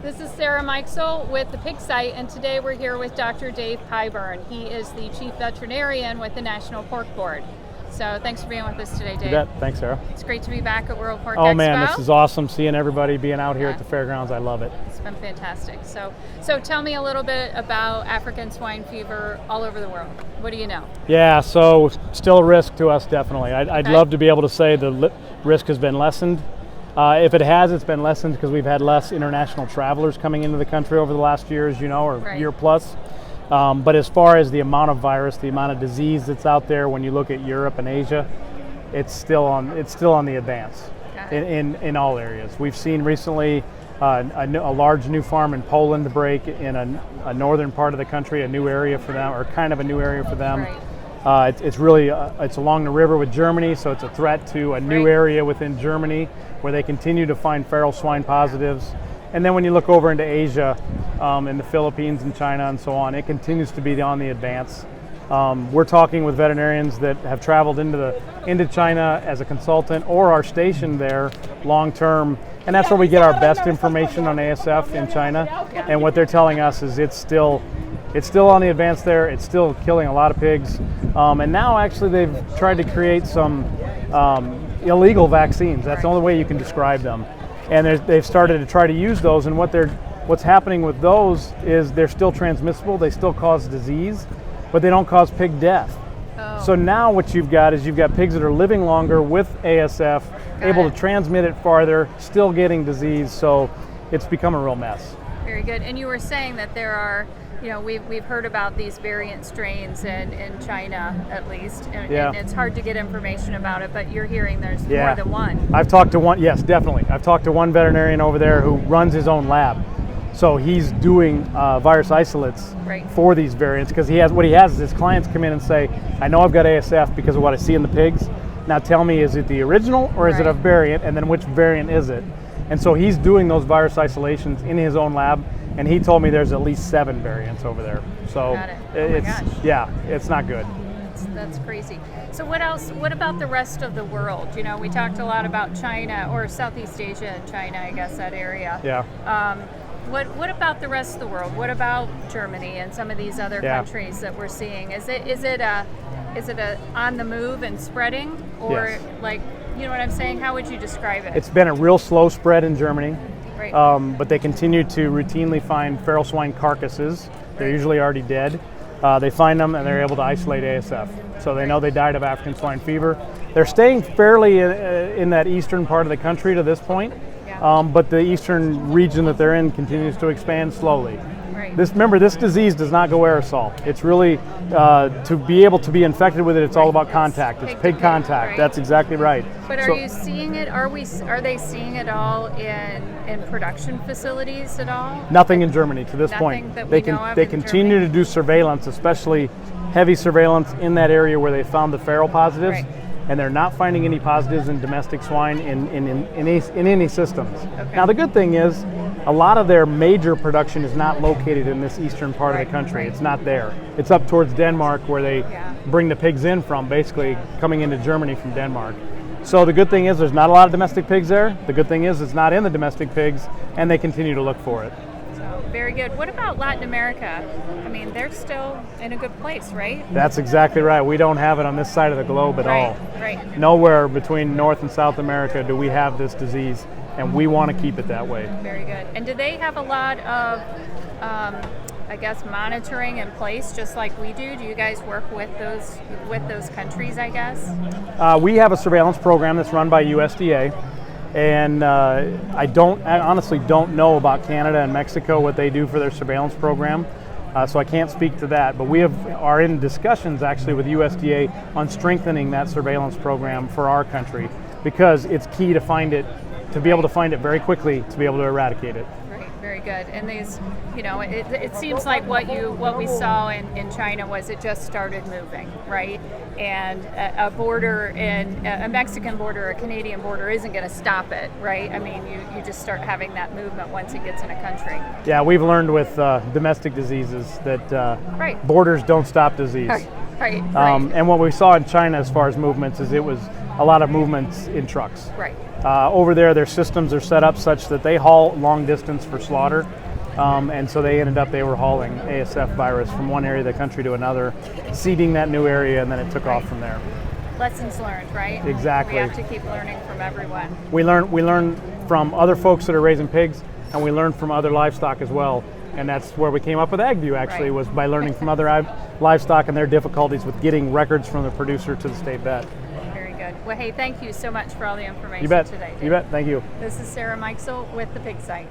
This is Sarah Mikesell with the Pig Site, and today we're here with Dr. Dave Pyburn. He is the Chief Veterinarian with the National Pork Board. So thanks for being with us today, Dave. You bet. Thanks, Sarah. It's great to be back at World Pork Expo. Oh man, this is awesome, seeing everybody being out here at the fairgrounds. I love it. It's been fantastic. So tell me a little bit about African swine fever all over the world. What do you know? Yeah, so still a risk to us, definitely. I'd love to be able to say the risk has been lessened. If it has, it's been lessened because we've had less international travelers coming into the country over the last year, as you know, or year plus. But as far as the amount of virus, the amount of disease that's out there, when you look at Europe and Asia, it's still on the advance in all areas. We've seen recently a large new farm in Poland break in a northern part of the country, a new area for them, or kind of a new area for them. Right. It's really it's along the river with Germany, so it's a threat to a new area within Germany where they continue to find feral swine positives. And then when you look over into Asia, in the Philippines and China and so on, it continues to be on the advance. We're talking with veterinarians that have traveled into China as a consultant or are stationed there long term, and that's where we get our best information on ASF in China. And what they're telling us is it's still on the advance there. It's still killing a lot of pigs, and now actually they've tried to create some illegal vaccines. That's the only way you can describe them. And they've started to try to use those, and what's happening with those is they're still transmissible. They still cause disease, but they don't cause pig death. So now what you've got is pigs that are living longer with ASF, able to transmit it farther, still getting disease. So it's become a real mess. Very good. And you were saying that there are, we've heard about these variant strains in China, at least, and it's hard to get information about it, but you're hearing there's more than one. I've talked to one, yes, definitely. I've talked to one veterinarian over there who runs his own lab. So he's doing virus isolates for these variants, because what he has is his clients come in and say, I know I've got ASF because of what I see in the pigs. Now tell me, is it the original or is it a variant, and then which variant is it? And so he's doing those virus isolations in his own lab, and he told me there's at least 7 variants over there. So it's not good. That's crazy. So what else? What about the rest of the world? We talked a lot about China, or Southeast Asia and China, I guess, that area. Yeah. What about the rest of the world? What about Germany and some of these other countries that we're seeing? Is it a on the move and spreading, or like, you know what I'm saying? How would you describe it? It's been a real slow spread in Germany, but they continue to routinely find feral swine carcasses. They're usually already dead. They find them and they're able to isolate ASF. So they know they died of African swine fever. They're staying fairly in that eastern part of the country to this point, but the eastern region that they're in continues to expand slowly. Remember, this disease does not go aerosol. It's really, to be able to be infected with it, it's all about contact. It's pig contact. That's exactly right. But are you seeing it? Are they seeing it all in production facilities at all? Nothing in Germany to this point. They continue to do surveillance, especially heavy surveillance in that area where they found the feral positives. And they're not finding any positives in domestic swine in any systems. Now the good thing is, a lot of their major production is not located in this eastern part of the country. It's not there. It's up towards Denmark, where they bring the pigs in from, basically coming into Germany from Denmark. So the good thing is there's not a lot of domestic pigs there. The good thing is it's not in the domestic pigs, and they continue to look for it. Very good. What about Latin America? I mean, they're still in a good place, right? That's exactly right. We don't have it on this side of the globe at all. Nowhere between North and South America do we have this disease, and we want to keep it that way. Very good. And do they have a lot of, monitoring in place, just like we do? Do you guys work with those countries, I guess? We have a surveillance program that's run by USDA. And I honestly don't know about Canada and Mexico, what they do for their surveillance program, so I can't speak to that. But we are in discussions actually with USDA on strengthening that surveillance program for our country, because it's key to be able to find it very quickly, to be able to eradicate it. Very good. And these, it seems like what we saw in China was it just started moving, right? And a border a Mexican border, a Canadian border isn't going to stop it, right? I mean, you just start having that movement once it gets in a country. Yeah, we've learned with domestic diseases that borders don't stop disease. Right. And what we saw in China as far as movements is it was a lot of movements in trucks. Over there, their systems are set up such that they haul long distance for slaughter. And so they were hauling ASF virus from one area of the country to another, seeding that new area, and then it took off from there. Lessons learned, right? Exactly. We have to keep learning from everyone. We learn from other folks that are raising pigs, and we learn from other livestock as well. And that's where we came up with AgView, actually, was by learning from other livestock and their difficulties with getting records from the producer to the state vet. Very good. Well, hey, thank you so much for all the information You bet. today, Dave. You bet. Thank you. This is Sarah Mikesell with the Pig Site.